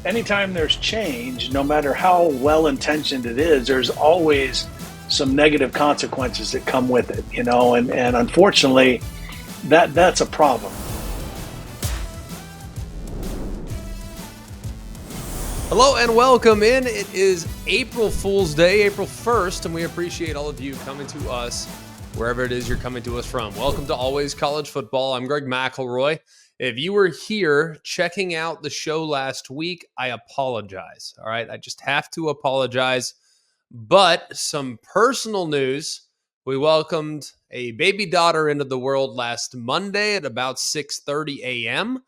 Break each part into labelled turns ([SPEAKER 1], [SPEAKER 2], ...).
[SPEAKER 1] anytime there's change, no matter how well-intentioned it is, there's always some negative consequences that come with it, and unfortunately, that's a problem.
[SPEAKER 2] Hello and welcome in. It is April Fool's Day, April 1st, and we appreciate all of you coming to us wherever it is you're coming to us from. Welcome to Always College Football. I'm Greg McElroy. If you were here checking out the show last week, I apologize. All right, I just have to apologize. But some personal news. We welcomed a baby daughter into the world last Monday at about 6:30 a.m.,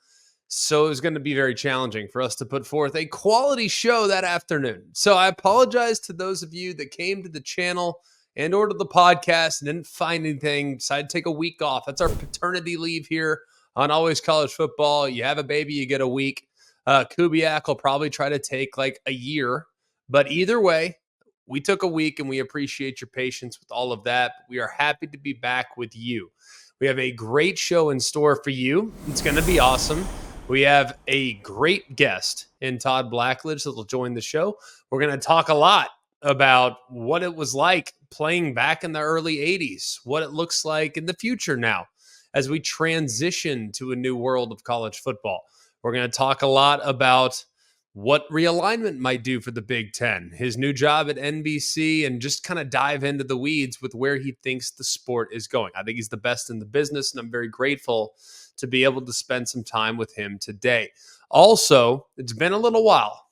[SPEAKER 2] so it was going to be very challenging for us to put forth a quality show that afternoon. So I apologize to those of you that came to the channel and or to the podcast and didn't find anything, decided to take a week off. That's our paternity leave here on Always College Football. You have a baby, you get a week. Kubiak will probably try to take like a year. But either way, we took a week and we appreciate your patience with all of that. We are happy to be back with you. We have a great show in store for you. It's going to be awesome. We have a great guest in Todd Blackledge that will join the show. We're going to talk a lot about what it was like playing back in the early 80s, what it looks like in the future now as we transition to a new world of college football. We're going to talk a lot about what realignment might do for the Big Ten, his new job at NBC, and just kind of dive into the weeds with where he thinks the sport is going. I think he's the best in the business, and I'm very grateful to be able to spend some time with him today. Also, it's been a little while,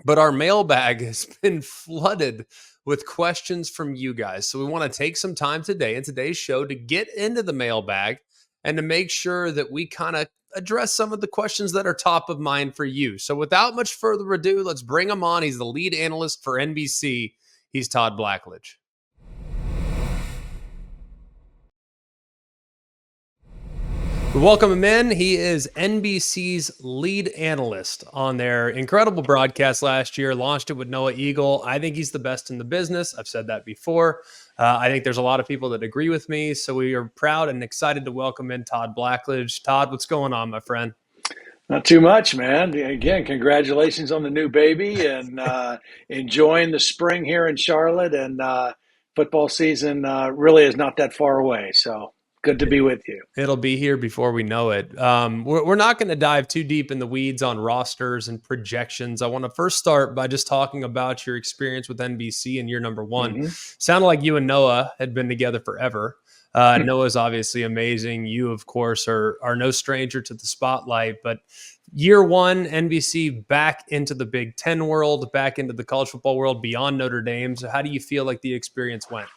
[SPEAKER 2] but our mailbag has been flooded with questions from you guys. So we want to take some time today in today's show to get into the mailbag and to make sure that we kind of address some of the questions that are top of mind for you. So without much further ado, let's bring him on. He's the lead analyst for NBC. He's Todd Blackledge. We welcome him in. He is NBC's lead analyst on their incredible broadcast last year. Launched it with Noah Eagle. I think he's the best in the business. I've said that before. I think there's a lot of people that agree with me. So we are proud and excited to welcome in Todd Blackledge. Todd, what's going on, my friend?
[SPEAKER 1] Not too much, man. Again, congratulations on the new baby and enjoying the spring here in Charlotte. And football season really is not that far away. So good to be with you.
[SPEAKER 2] It'll be here before we know it. We're not going to dive too deep in the weeds on rosters and projections. I want to first start by just talking about your experience with NBC in year number one.
[SPEAKER 1] Mm-hmm.
[SPEAKER 2] Sounded like you and Noah had been together forever. Noah's obviously amazing. You, of course, are no stranger to the spotlight. But year one, NBC back into the Big Ten world, back into the college football world beyond Notre Dame. So how do you feel like the experience went?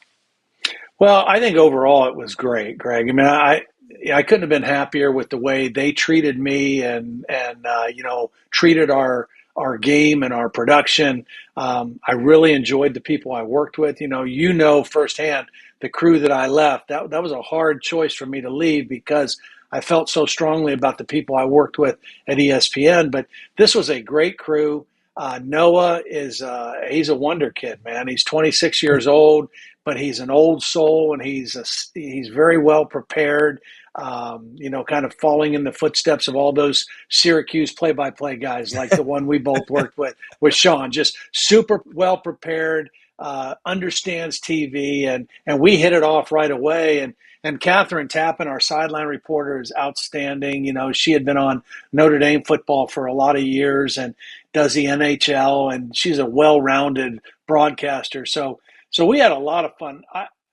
[SPEAKER 1] Well, I think overall it was great, Greg. I mean, I couldn't have been happier with the way they treated me and treated our game and our production. I really enjoyed the people I worked with. Firsthand the crew that I left. That was a hard choice for me to leave because I felt so strongly about the people I worked with at ESPN. But this was a great crew. Noah he's a wonder kid, man. He's 26 years old, but he's an old soul and he's very well prepared. Kind of falling in the footsteps of all those Syracuse play-by-play guys, like the one we both worked with Sean. Just super well prepared, understands TV, and we hit it off right away. And Catherine Tappan, our sideline reporter, is outstanding. She had been on Notre Dame football for a lot of years and does the NHL, and she's a well-rounded broadcaster. So we had a lot of fun.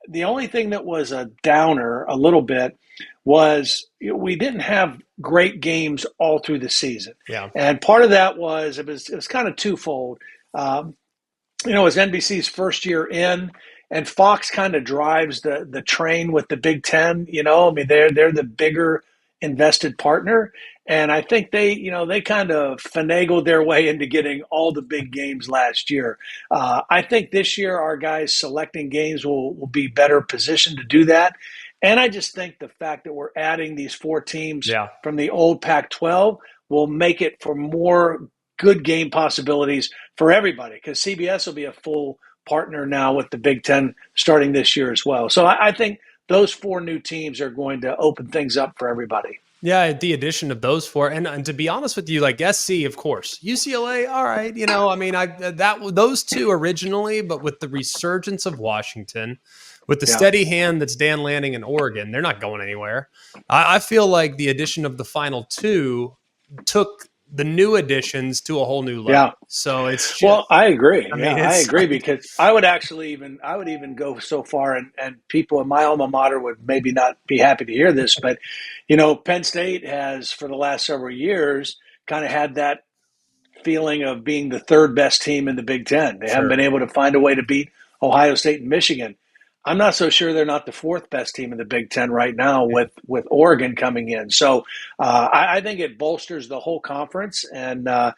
[SPEAKER 1] The only thing that was a downer a little bit was we didn't have great games all through the season.
[SPEAKER 2] Yeah.
[SPEAKER 1] And part of that was it was kind of twofold. It was NBC's first year in, and Fox kind of drives the train with the Big Ten. They're the bigger invested partner. And I think they kind of finagled their way into getting all the big games last year. I think this year our guys selecting games will be better positioned to do that. And I just think the fact that we're adding these four teams from the old Pac-12 will make it for more good game possibilities for everybody, because CBS will be a full partner now with the Big Ten starting this year as well. So I think those four new teams are going to open things up for everybody.
[SPEAKER 2] Yeah, the addition of those four, and to be honest with you, like SC, of course, UCLA, all right, I mean, those two originally, but with the resurgence of Washington, with the
[SPEAKER 1] Yeah.
[SPEAKER 2] steady hand that's Dan Lanning in Oregon, they're not going anywhere. I feel like the addition of the final two took the new additions to a whole new level.
[SPEAKER 1] Yeah.
[SPEAKER 2] So it's
[SPEAKER 1] Well,
[SPEAKER 2] just,
[SPEAKER 1] I agree.
[SPEAKER 2] I
[SPEAKER 1] Yeah,
[SPEAKER 2] mean,
[SPEAKER 1] I
[SPEAKER 2] it's
[SPEAKER 1] agree
[SPEAKER 2] like,
[SPEAKER 1] because I would even go so far, and people in my alma mater would maybe not be happy to hear this, but Penn State has for the last several years kind of had that feeling of being the third best team in the Big Ten. They haven't
[SPEAKER 2] sure.
[SPEAKER 1] been able to find a way to beat Ohio State and Michigan. I'm not so sure they're not the fourth best team in the Big Ten right now with Oregon coming in. So I think it bolsters the whole conference. And, I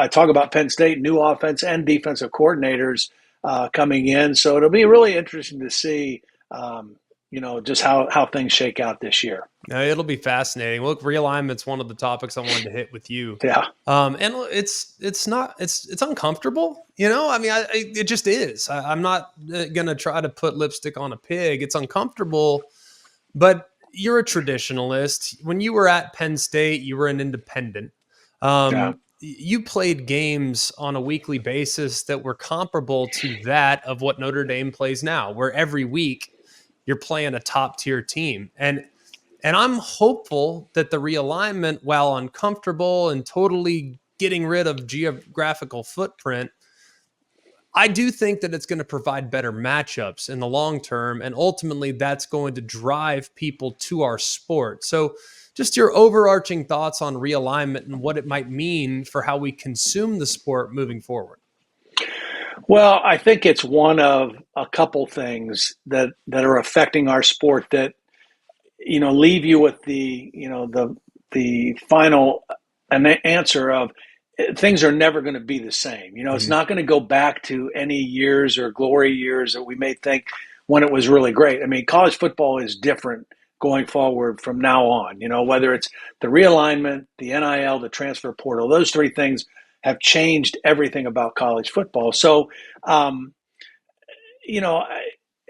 [SPEAKER 1] talk about Penn State, new offense and defensive coordinators coming in. So it'll be really interesting to see, just how things shake out this year.
[SPEAKER 2] No, it'll be fascinating. Look, realignment's one of the topics I wanted to hit with you.
[SPEAKER 1] Yeah.
[SPEAKER 2] And it's uncomfortable. I mean, it just is. I'm not gonna try to put lipstick on a pig. It's uncomfortable, but you're a traditionalist. When you were at Penn State, you were an independent.
[SPEAKER 1] Yeah.
[SPEAKER 2] You played games on a weekly basis that were comparable to that of what Notre Dame plays now, where every week you're playing a top tier team. And I'm hopeful that the realignment, while uncomfortable and totally getting rid of geographical footprint, I do think that it's going to provide better matchups in the long term. And ultimately, that's going to drive people to our sport. So, just your overarching thoughts on realignment and what it might mean for how we consume the sport moving forward.
[SPEAKER 1] Well, I think it's one of a couple things that are affecting our sport that leave you with the final answer of things are never going to be the same. It's
[SPEAKER 2] Mm-hmm.
[SPEAKER 1] not going to go back to any years or glory years that we may think when it was really great. I mean, college football is different going forward from now on. Whether it's the realignment, the NIL, the transfer portal, those three things have changed everything about college football. So, you know,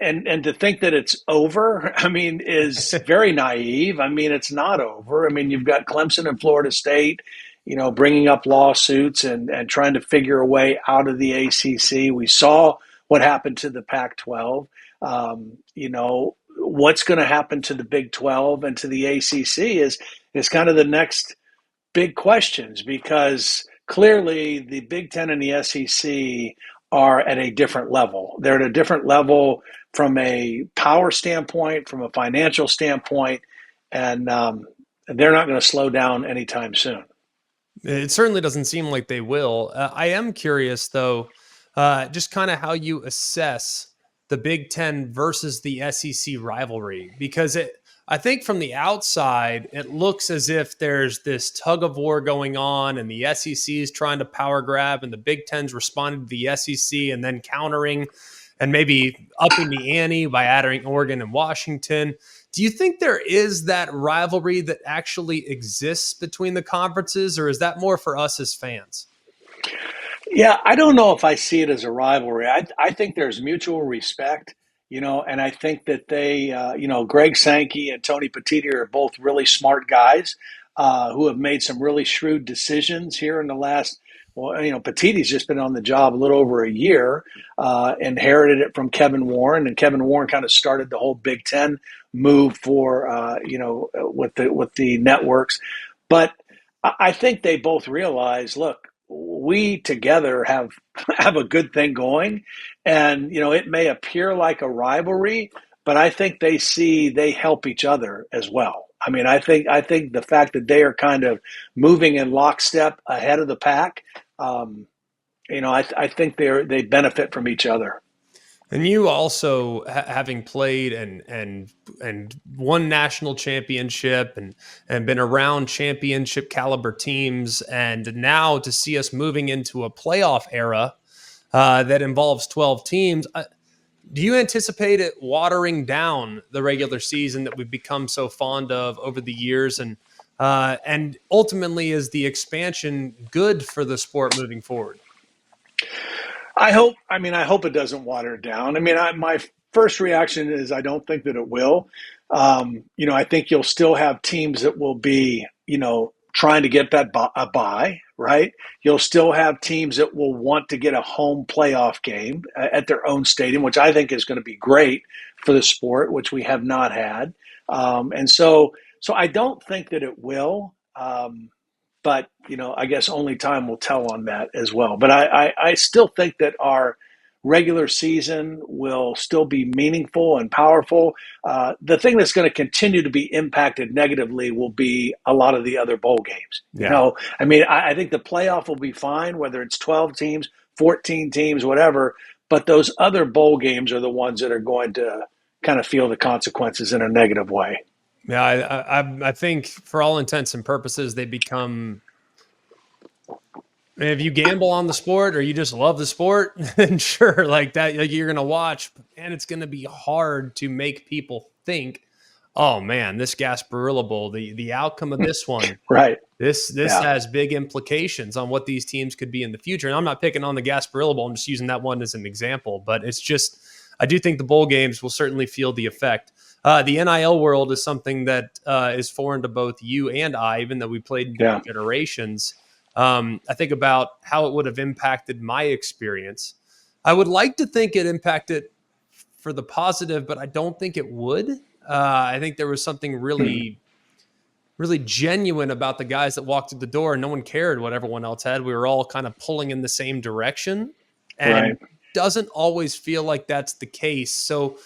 [SPEAKER 1] and to think that it's over, I mean, is very naive. I mean, it's not over. I mean, you've got Clemson and Florida State, bringing up lawsuits and trying to figure a way out of the ACC. We saw what happened to the Pac-12. What's going to happen to the Big 12 and to the ACC is kind of the next big questions, because clearly the Big Ten and the SEC are at a different level. They're at a different level from a power standpoint, from a financial standpoint, and they're not going to slow down anytime soon.
[SPEAKER 2] It certainly doesn't seem like they will. I am curious, though, just kind of how you assess the Big Ten versus the SEC rivalry, because I think from the outside, it looks as if there's this tug of war going on, and the SEC is trying to power grab, and the Big Ten's responding to the SEC and then countering and maybe upping the ante by adding Oregon and Washington. Do you think there is that rivalry that actually exists between the conferences, or is that more for us as fans?
[SPEAKER 1] Yeah, I don't know if I see it as a rivalry. I think there's mutual respect, and I think that they, Greg Sankey and Tony Petitti are both really smart guys who have made some really shrewd decisions here in the last. Well, Petitti's just been on the job a little over a year, inherited it from Kevin Warren, and Kevin Warren kind of started the whole Big Ten move for, with the networks. But I think they both realize, look, we together have a good thing going, and it may appear like a rivalry, but I think they help each other as well. I mean, I think the fact that they are kind of moving in lockstep ahead of the pack, I think they benefit from each other.
[SPEAKER 2] And you also, having played and won national championship and been around championship caliber teams, and now to see us moving into a playoff era that involves 12 teams, do you anticipate it watering down the regular season that we've become so fond of over the years? And ultimately, is the expansion good for the sport moving forward?
[SPEAKER 1] I hope it doesn't water it down. I mean, my first reaction is I don't think that it will. I think you'll still have teams that will be, trying to get a bye, right? You'll still have teams that will want to get a home playoff game at their own stadium, which I think is going to be great for the sport, which we have not had. And so I don't think that it will. But I guess only time will tell on that as well. But I still think that our regular season will still be meaningful and powerful. The thing that's going to continue to be impacted negatively will be a lot of the other bowl games.
[SPEAKER 2] Yeah.
[SPEAKER 1] I think the playoff will be fine, whether it's 12 teams, 14 teams, whatever. But those other bowl games are the ones that are going to kind of feel the consequences in a negative way.
[SPEAKER 2] Yeah, I think for all intents and purposes, they become. If you gamble on the sport or you just love the sport, then sure, like that, like you're gonna watch, and it's gonna be hard to make people think, "Oh man, this Gasparilla Bowl, the outcome of this one,
[SPEAKER 1] Right?
[SPEAKER 2] this has big implications on what these teams could be in the future." And I'm not picking on the Gasparilla Bowl; I'm just using that one as an example. But it's just, I do think the bowl games will certainly feel the effect. The NIL world is something that is foreign to both you and I, even though we played in different generations. I think about how it would have impacted my experience. I would like to think it impacted for the positive, but I don't think it would. I think there was something really genuine about the guys that walked through the door. No one cared what everyone else had. We were all kind of pulling in the same direction, and doesn't always feel like that's the case. So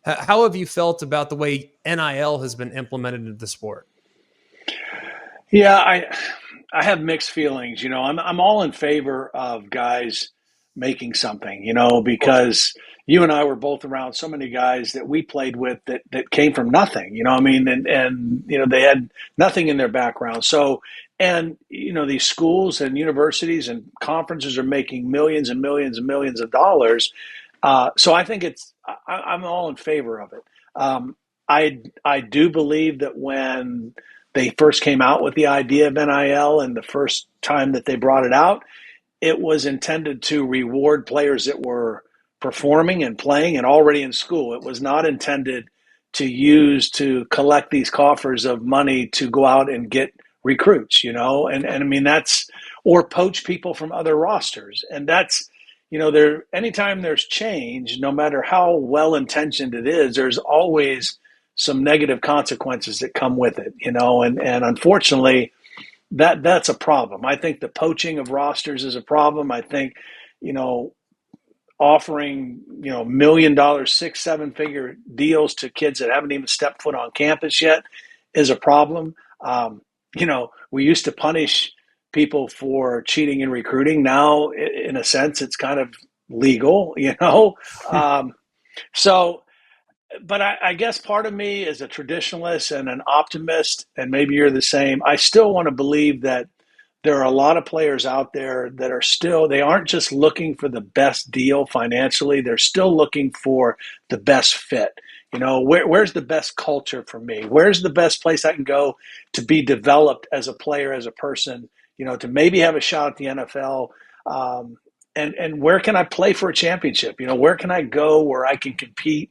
[SPEAKER 2] how have you felt about the way NIL has been implemented into the sport?
[SPEAKER 1] Yeah, I have mixed feelings. I'm all in favor of guys making something, because you and I were both around so many guys that we played with that came from nothing, and they had nothing in their background. So, and, these schools and universities and conferences are making millions and millions and millions of dollars. So I think I'm all in favor of it. I do believe that when they first came out with the idea of NIL and the first time that they brought it out, it was intended to reward players that were performing and playing and already in school. It was not intended to use to collect these coffers of money to go out and get recruits, and I mean, or poach people from other rosters. And that's, anytime there's change, no matter how well-intentioned it is, there's always some negative consequences that come with it, and unfortunately that's a problem. I think the poaching of rosters is a problem. I think, offering, $1 million, 6-7 figure deals to kids that haven't even stepped foot on campus yet is a problem. We used to punish people for cheating in recruiting. Now, in a sense, it's kind of legal, so, but I guess part of me is a traditionalist and an optimist, and maybe you're the same. I still want to believe that there are a lot of players out there that they aren't just looking for the best deal financially. They're still looking for the best fit. Where's the best culture for me? Where's the best place I can go to be developed as a player, as a person, to maybe have a shot at the NFL? And where can I play for a championship? Where can I go where I can compete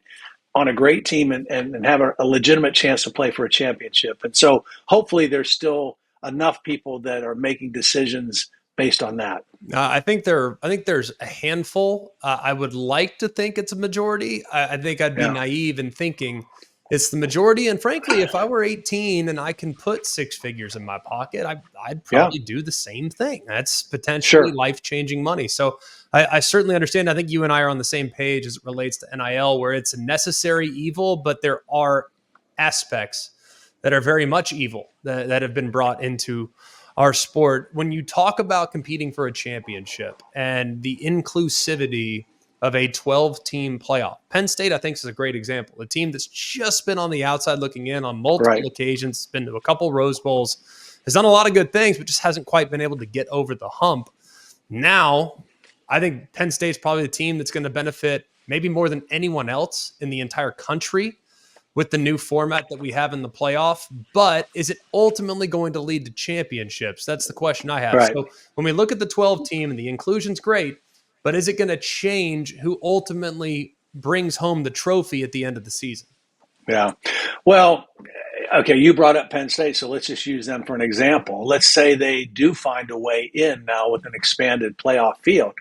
[SPEAKER 1] on a great team and have a legitimate chance to play for a championship? And so hopefully there's still enough people that are making decisions based on that.
[SPEAKER 2] I think there's a handful. I would like to think it's a majority. I think I'd be naive in thinking it's the majority. And frankly, if I were 18 and I can put 6 figures in my pocket, I'd probably do the same thing. That's potentially life-changing money. So I certainly understand. I think you and I are on the same page as it relates to NIL, where it's a necessary evil, but there are aspects that are very much evil that have been brought into our sport. When you talk about competing for a championship and the inclusivity of a 12-team playoff, Penn State, I think, is a great example. A team that's just been on the outside looking in on multiple occasions, been to a couple Rose Bowls, has done a lot of good things, but just hasn't quite been able to get over the hump. Now, I think Penn State's probably the team that's going to benefit maybe more than anyone else in the entire country with the new format that we have in the playoff. But is it ultimately going to lead to championships? That's the question I have. So when we look at the 12 team and the inclusion's great, but is it going to change who ultimately brings home the trophy at the end of the season?
[SPEAKER 1] Yeah. Well, okay, you brought up Penn State, so let's just use them for an example. Let's say they do find a way in now with an expanded playoff field.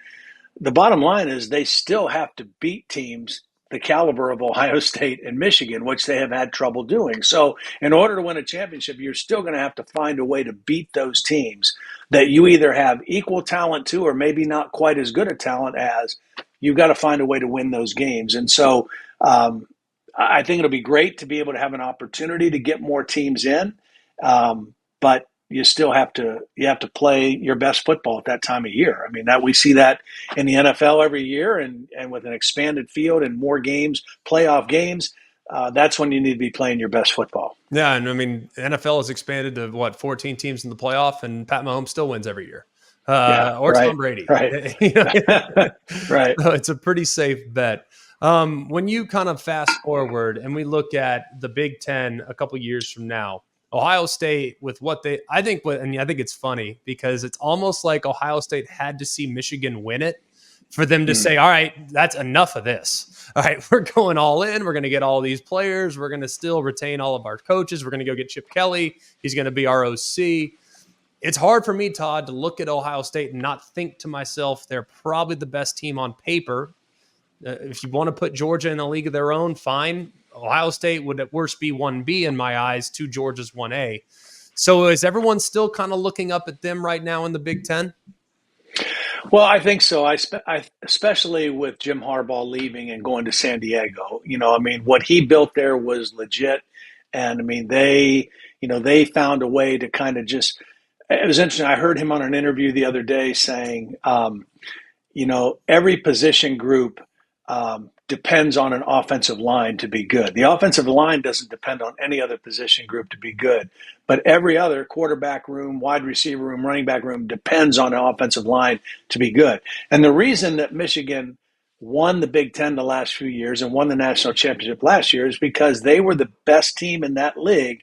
[SPEAKER 1] The bottom line is they still have to beat teams the caliber of Ohio State and Michigan, which they have had trouble doing. So in order to win a championship, you're still going to have to find a way to beat those teams that you either have equal talent to or maybe not quite as good a talent as. You've got to find a way to win those games. And so I think it'll be great to be able to have an opportunity to get more teams in. But you still have to play your best football at that time of year. I mean, that we see that in the NFL every year, and with an expanded field and more games, playoff games, that's when you need to be playing your best football.
[SPEAKER 2] Yeah, and I mean, NFL has expanded to 14 teams in the playoff, and Pat Mahomes still wins every year, or
[SPEAKER 1] right,
[SPEAKER 2] Tom Brady,
[SPEAKER 1] right? Right.
[SPEAKER 2] So it's a pretty safe bet. When you kind of fast forward and we look at the Big Ten a couple years from now, Ohio State with I think it's funny because it's almost like Ohio State had to see Michigan win it for them to say, all right, that's enough of this. All right, we're going all in. We're going to get all these players. We're going to still retain all of our coaches. We're going to go get Chip Kelly. He's going to be our OC. It's hard for me, Todd, to look at Ohio State and not think to myself, they're probably the best team on paper. If you want to put Georgia in a league of their own, fine. Ohio State would at worst be 1B in my eyes to Georgia's 1A. So is everyone still kind of looking up at them right now in the Big Ten?
[SPEAKER 1] Well, I think so. I especially with Jim Harbaugh leaving and going to San Diego. I mean, what he built there was legit, and I mean they found a way to kind of just. It was interesting. I heard him on an interview the other day saying, every position group depends on an offensive line to be good. The offensive line doesn't depend on any other position group to be good, but every other quarterback room, wide receiver room, running back room depends on an offensive line to be good. And the reason that Michigan won the Big Ten the last few years and won the national championship last year is because they were the best team in that league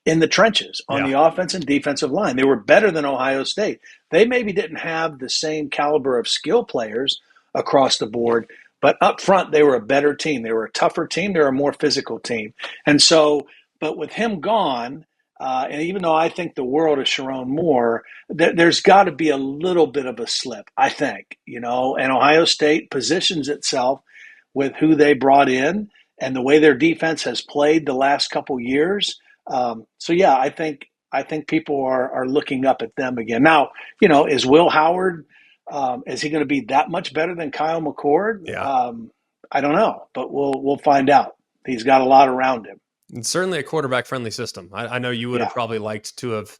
[SPEAKER 1] in the trenches on the offense and defensive line. They were better than Ohio State. They maybe didn't have the same caliber of skill players across the board, but up front, they were a better team. They were a tougher team. They were a more physical team. And so, but with him gone, and even though I think the world of Sharon Moore, there's got to be a little bit of a slip, I think, and Ohio State positions itself with who they brought in and the way their defense has played the last couple years. I think people are looking up at them again. Now, is Will Howard – is he going to be that much better than Kyle McCord?
[SPEAKER 2] Yeah.
[SPEAKER 1] I don't know, but we'll find out. He's got a lot around him.
[SPEAKER 2] It's certainly a quarterback-friendly system. I know you would have probably liked to have,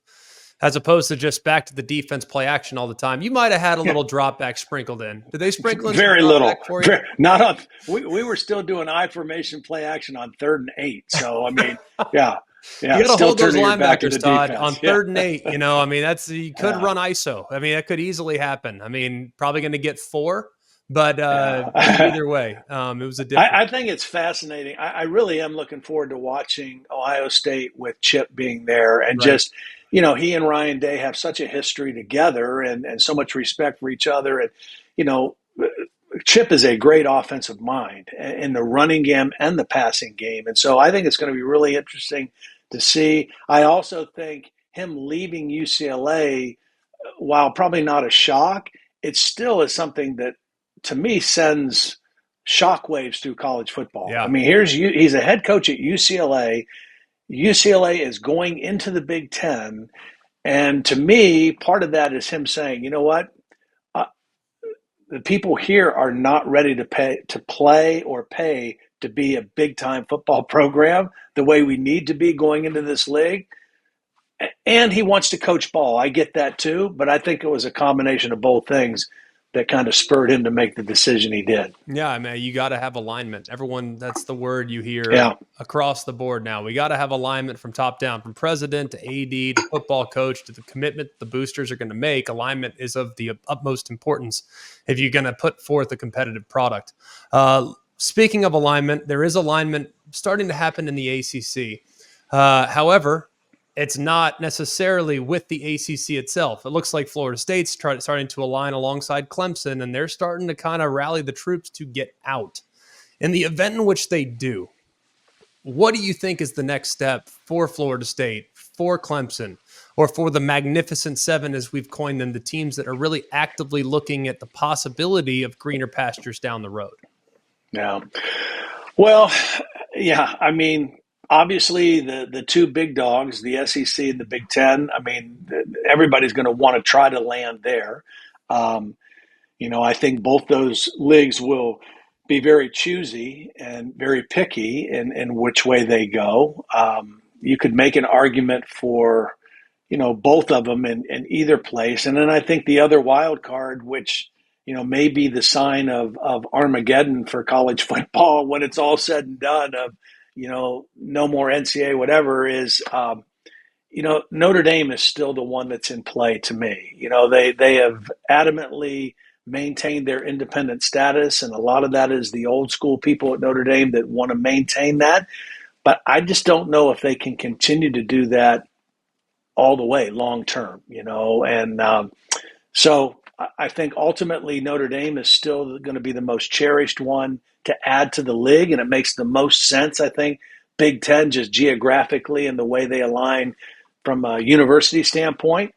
[SPEAKER 2] as opposed to just back to the defense play action all the time. You might have had a little drop back sprinkled in. Did they sprinkle in
[SPEAKER 1] very little?
[SPEAKER 2] For you?
[SPEAKER 1] Not on. We were still doing I formation play action on 3rd and 8. So I mean, yeah. Yeah,
[SPEAKER 2] you got to hold those linebackers, Todd,
[SPEAKER 1] defense.
[SPEAKER 2] on 3rd and 8. I mean, you could run ISO. I mean, that could easily happen. I mean, probably going to get 4, but either way, it was a different.
[SPEAKER 1] I think it's fascinating. I really am looking forward to watching Ohio State with Chip being there and just, he and Ryan Day have such a history together and so much respect for each other. And, Chip is a great offensive mind in the running game and the passing game. And so I think it's going to be really interesting to see. I also think him leaving UCLA, while probably not a shock, it still is something that, to me, sends shockwaves through college football.
[SPEAKER 2] Yeah.
[SPEAKER 1] I mean, he's a head coach at UCLA. UCLA is going into the Big Ten. And to me, part of that is him saying, you know what? The people here are not ready to play or pay to be a big-time football program the way we need to be going into this league. And he wants to coach ball. I get that too, but I think it was a combination of both things that kind of spurred him to make the decision he did.
[SPEAKER 2] Yeah, I mean, you got to have alignment. Everyone, that's the word you hear across the board now. We got to have alignment from top down, from president to AD to football coach to the commitment the boosters are going to make. Alignment is of the utmost importance if you're going to put forth a competitive product. Speaking of alignment, there is alignment starting to happen in the ACC. However, it's not necessarily with the ACC itself. It looks like Florida State's starting to align alongside Clemson, and they're starting to kind of rally the troops to get out. In the event in which they do, what do you think is the next step for Florida State, for Clemson, or for the Magnificent Seven, as we've coined them, the teams that are really actively looking at the possibility of greener pastures down the road?
[SPEAKER 1] Yeah. Well, yeah, I mean, obviously the two big dogs, the SEC and the Big Ten, I mean, everybody's going to want to try to land there. Um, I think both those leagues will be very choosy and very picky in which way they go. You could make an argument for, both of them in either place. And then I think the other wild card, which, may be the sign of Armageddon for college football when it's all said and done of, no more NCAA, whatever is, Notre Dame is still the one that's in play to me. They have adamantly maintained their independent status, and a lot of that is the old school people at Notre Dame that want to maintain that. But I just don't know if they can continue to do that all the way long term, and so I think ultimately Notre Dame is still going to be the most cherished one to add to the league, and it makes the most sense, I think, Big Ten just geographically and the way they align from a university standpoint.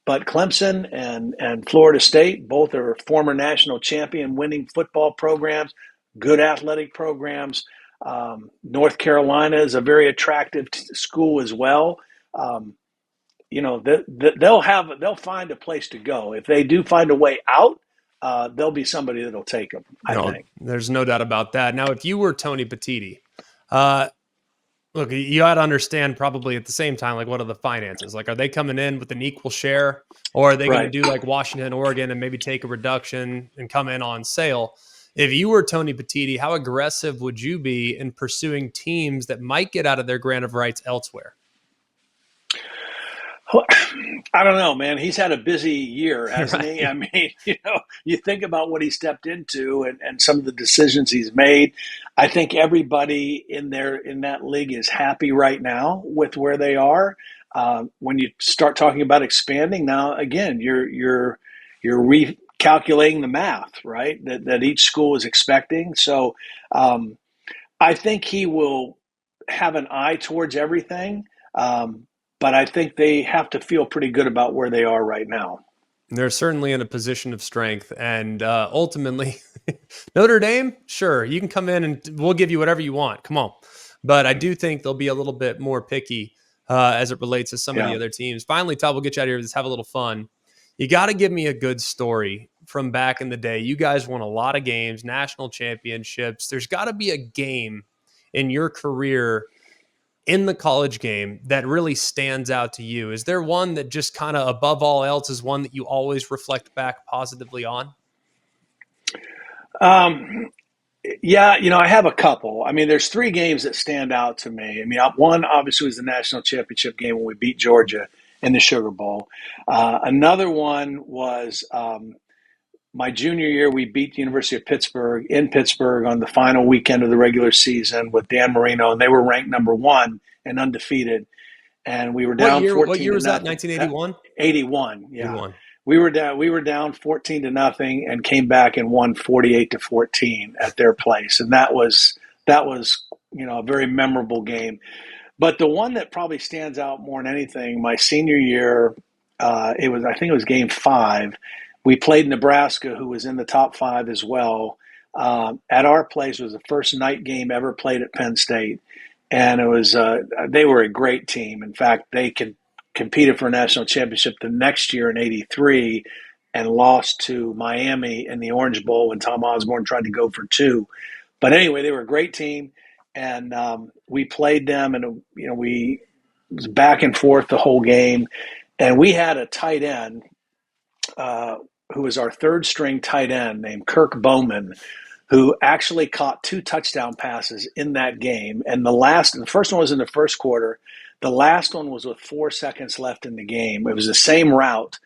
[SPEAKER 1] But Clemson and Florida State, both are former national champion winning football programs, good athletic programs. North Carolina is a very attractive school as well. They'll find a place to go. If they do find a way out, there'll be somebody that'll take them, I think.
[SPEAKER 2] There's no doubt about that. Now, if you were Tony Petitti, look, you got to understand probably at the same time, like, what are the finances? Like, are they coming in with an equal share, or are they going to do like Washington, Oregon, and maybe take a reduction and come in on sale? If you were Tony Petitti, how aggressive would you be in pursuing teams that might get out of their grant of rights elsewhere?
[SPEAKER 1] I don't know, man. He's had a busy year, hasn't he? I mean, you think about what he stepped into and some of the decisions he's made. I think everybody in that league is happy right now with where they are. When you start talking about expanding now, again, you're recalculating the math, right? That each school is expecting. So I think he will have an eye towards everything. But I think they have to feel pretty good about where they are right now.
[SPEAKER 2] They're certainly in a position of strength. And ultimately, Notre Dame, sure, you can come in and we'll give you whatever you want. Come on. But I do think they'll be a little bit more picky as it relates to some of the other teams. Finally, Todd, we'll get you out of here. Let's have a little fun. You got to give me a good story from back in the day. You guys won a lot of games, national championships. There's got to be a game in your career in the college game that really stands out to you. Is there one that just kind of above all else is one that you always reflect back positively on?
[SPEAKER 1] Yeah, I have a couple. I mean, there's three games that stand out to me. I mean, one obviously was the national championship game when we beat Georgia in the Sugar Bowl. Another one was my junior year. We beat the University of Pittsburgh in Pittsburgh on the final weekend of the regular season with Dan Marino, and they were ranked number 1 and undefeated. And we were down 14.
[SPEAKER 2] What year was that? 1981?
[SPEAKER 1] 81. Yeah.
[SPEAKER 2] 81.
[SPEAKER 1] We were down 14-0 and came back and won 48-14 at their place. And that was a very memorable game. But the one that probably stands out more than anything, my senior year, I think it was game 5. We played Nebraska, who was in the top 5 as well. At our place, it was the first night game ever played at Penn State. And it was they were a great team. In fact, they competed for a national championship the next year in '83 and lost to Miami in the Orange Bowl when Tom Osborne tried to go for 2. But anyway, they were a great team. And we played them, and we was back and forth the whole game. And we had a tight end who was our third string tight end named Kirk Bowman, who actually caught 2 touchdown passes in that game. And the first one was in the first quarter. The last one was with 4 seconds left in the game. It was the same route.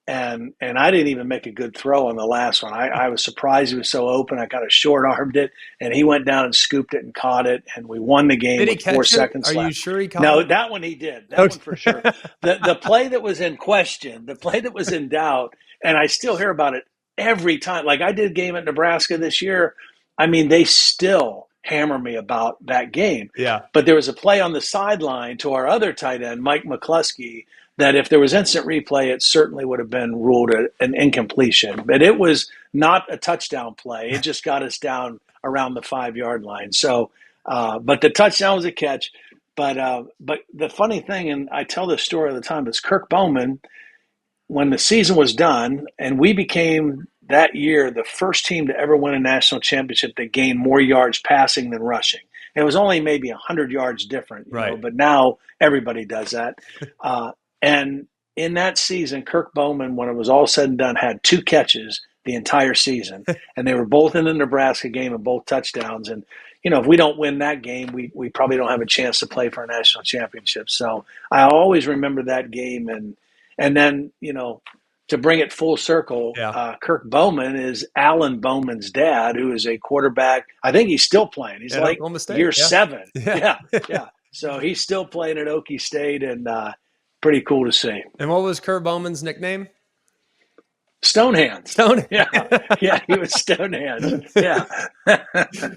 [SPEAKER 1] And I didn't even make a good throw on the last one. I was surprised he was so open. I kind of short-armed it, and he went down and scooped it and caught it, and we won the game with 4 seconds left.
[SPEAKER 2] Are you sure he caught it?
[SPEAKER 1] No, that one he did. That one for sure. The play that was in question, the play that was in doubt, and I still hear about it every time. Like I did a game at Nebraska this year. I mean, they still hammer me about that game.
[SPEAKER 2] Yeah.
[SPEAKER 1] But there was a play on the sideline to our other tight end, Mike McCluskey, that if there was instant replay, it certainly would have been ruled an incompletion. But it was not a touchdown play. It just got us down around the 5-yard line. So, but the touchdown was a catch. But the funny thing, and I tell this story all the time, is Kirk Bowman, when the season was done, and we became that year the first team to ever win a national championship that gained more yards passing than rushing. And it was only maybe 100 yards different, you know, but now everybody does that. And in that season, Kirk Bowman, when it was all said and done, had 2 catches the entire season. And they were both in the Nebraska game and both touchdowns. And, you know, if we don't win that game, we probably don't have a chance to play for a national championship. So I always remember that game. And then, you know, to bring it full circle, Kirk Bowman is Alan Bowman's dad, who is a quarterback. I think he's still playing. He's like year 7. Yeah. So he's still playing at Okie State, and pretty cool to see.
[SPEAKER 2] And what was Kirk Bowman's nickname?
[SPEAKER 1] Stonehands. Yeah, he was Stonehands. Yeah.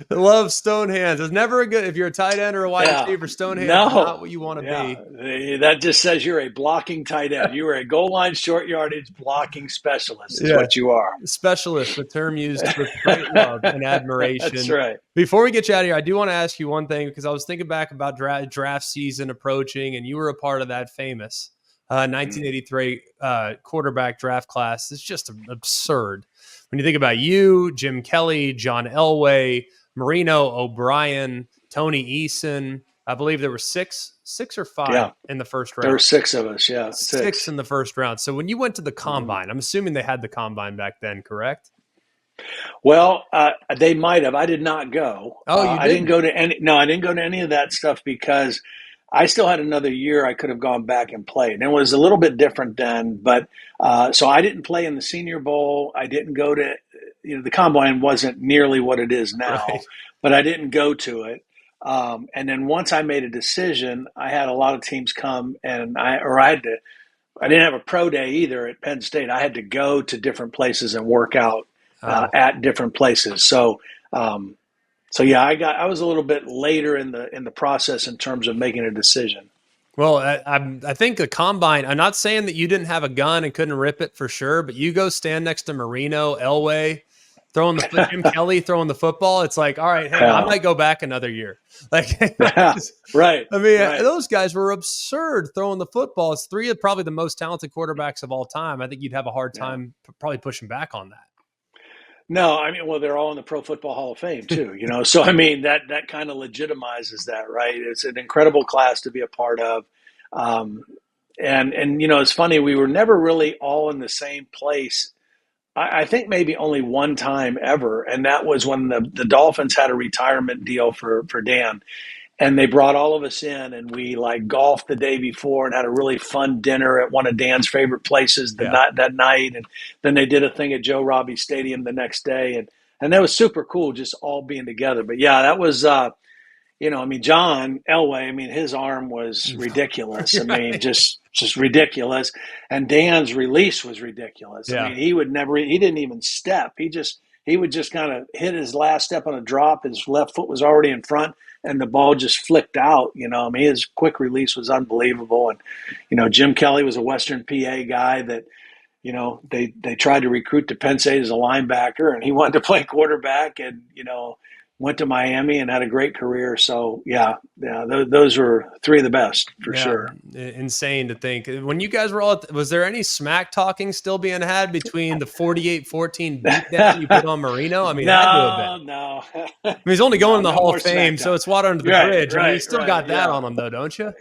[SPEAKER 2] Love Stonehands. It's never a good, if you're a tight end or a wide receiver, Stonehands is not what you want to be.
[SPEAKER 1] That just says you're a blocking tight end. You are a goal line short yardage blocking specialist is what you are.
[SPEAKER 2] Specialist, the term used with great love and admiration.
[SPEAKER 1] That's right.
[SPEAKER 2] Before we get you out of here, I do want to ask you one thing, because I was thinking back about draft season approaching, and you were a part of that famous 1983 quarterback draft class. It's just absurd when you think about you, Jim Kelly, John Elway, Marino, O'Brien, Tony Eason. I believe there were six or five in the first round.
[SPEAKER 1] There were 6 of us,
[SPEAKER 2] six in the first round. So when you went to the combine, I'm assuming they had the combine back then, correct?
[SPEAKER 1] Well, they might have. I did not go.
[SPEAKER 2] Oh, you didn't?
[SPEAKER 1] I didn't go to any. No, I didn't go to any of that stuff because I still had another year I could have gone back and played. And it was a little bit different then, but so I didn't play in the Senior Bowl. I didn't go to, the combine wasn't nearly what it is now, but I didn't go to it. And then once I made a decision, I had a lot of teams come, and I didn't have a pro day either at Penn State. I had to go to different places and work out at different places. So I was a little bit later in the process in terms of making a decision.
[SPEAKER 2] Well, I think the combine, I'm not saying that you didn't have a gun and couldn't rip it for sure, but you go stand next to Marino, Elway, Jim Kelly throwing the football. It's like, all right, hey, I might go back another year.
[SPEAKER 1] Right.
[SPEAKER 2] I mean, those guys were absurd throwing the football. It's 3 of probably the most talented quarterbacks of all time. I think you'd have a hard time probably pushing back on that.
[SPEAKER 1] No, I mean, well, they're all in the Pro Football Hall of Fame too, So I mean, that kind of legitimizes that, right? It's an incredible class to be a part of, and it's funny, we were never really all in the same place. I think maybe only one time ever, and that was when the Dolphins had a retirement deal for Dan. And they brought all of us in, and we golfed the day before and had a really fun dinner at one of Dan's favorite places that night. And then they did a thing at Joe Robbie Stadium the next day. And that was super cool, just all being together. But yeah, that was, John Elway, his arm was ridiculous. Just ridiculous. And Dan's release was ridiculous.
[SPEAKER 2] Yeah.
[SPEAKER 1] He didn't even step. He would just kind of hit his last step on a drop. His left foot was already in front, and the ball just flicked out. His quick release was unbelievable. And, Jim Kelly was a Western PA guy that, they tried to recruit to Penn State as a linebacker, and he wanted to play quarterback, and, went to Miami and had a great career. So, those were 3 of the best for sure.
[SPEAKER 2] Insane to think. When you guys were was there any smack talking still being had between the 48-14 beatdown you put on Marino? It had to have been.
[SPEAKER 1] No.
[SPEAKER 2] He's only going in the Hall of Fame, so it's water under the bridge. You still got that on him, though, don't you?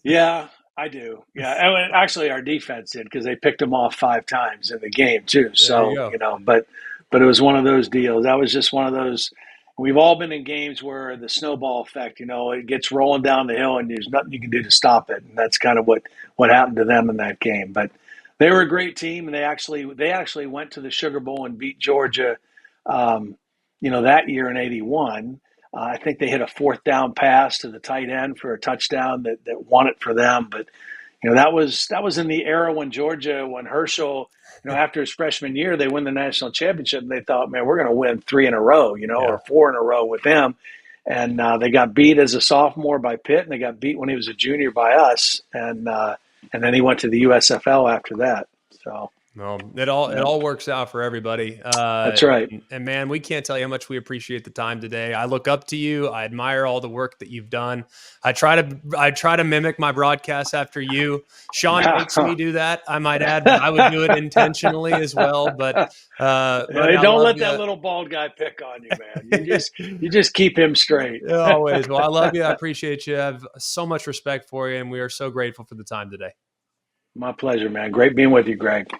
[SPEAKER 1] Yeah, I do. Yeah, and actually our defense did, because they picked him off 5 times in the game too. So, but it was one of those deals. That was just one of those. We've all been in games where the snowball effect, it gets rolling down the hill and there's nothing you can do to stop it. And that's kind of what happened to them in that game. But they were a great team, and they actually went to the Sugar Bowl and beat Georgia, that year in '81. I think they hit a 4th down pass to the tight end for a touchdown that won it for them. But, That was in the era when Herschel, after his freshman year, they win the national championship, and they thought, man, we're going to win 3 in a row,
[SPEAKER 2] Yeah.
[SPEAKER 1] or 4 in a row with them. And they got beat as a sophomore by Pitt, and they got beat when he was a junior by us, and then he went to the USFL after that. So.
[SPEAKER 2] Well, it all works out for everybody.
[SPEAKER 1] That's right.
[SPEAKER 2] And man, we can't tell you how much we appreciate the time today. I look up to you. I admire all the work that you've done. I try to mimic my broadcasts after you. Sean makes me do that, I might add, but I would do it intentionally as well. But
[SPEAKER 1] don't let that little bald guy pick on you, man. You just keep him straight.
[SPEAKER 2] Always. Well, I love you. I appreciate you. I have so much respect for you, and we are so grateful for the time today.
[SPEAKER 1] My pleasure, man. Great being with you, Greg.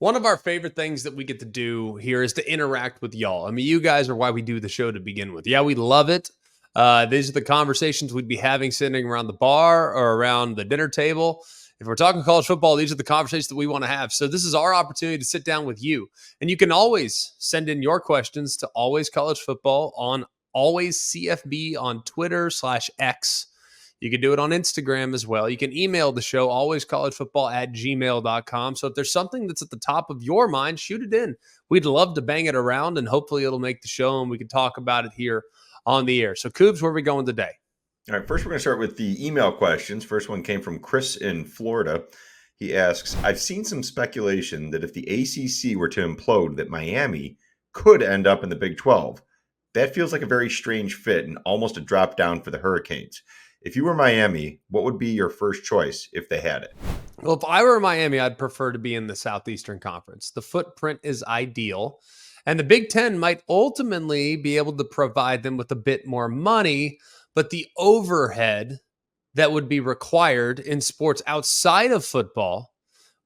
[SPEAKER 2] One of our favorite things that we get to do here is to interact with y'all. I mean, you guys are why we do the show to begin with. Yeah, we love it. These are the conversations we'd be having sitting around the bar or around the dinner table. If we're talking college football, these are the conversations that we want to have. So this is our opportunity to sit down with you. And you can always send in your questions to Always College Football on Always CFB on Twitter/X. You can do it on Instagram as well. You can email the show, alwayscollegefootball@gmail.com. So if there's something that's at the top of your mind, shoot it in. We'd love to bang it around, and hopefully it'll make the show, and we can talk about it here on the air. So, Coobs, where are we going today?
[SPEAKER 3] All right, first we're going to start with the email questions. First one came from Chris in Florida. He asks, I've seen some speculation that if the ACC were to implode, that Miami could end up in the Big 12. That feels like a very strange fit and almost a drop down for the Hurricanes. If you were Miami, what would be your first choice if they had it?
[SPEAKER 2] Well, if I were Miami, I'd prefer to be in the Southeastern Conference. The footprint is ideal, and the Big Ten might ultimately be able to provide them with a bit more money, but the overhead that would be required in sports outside of football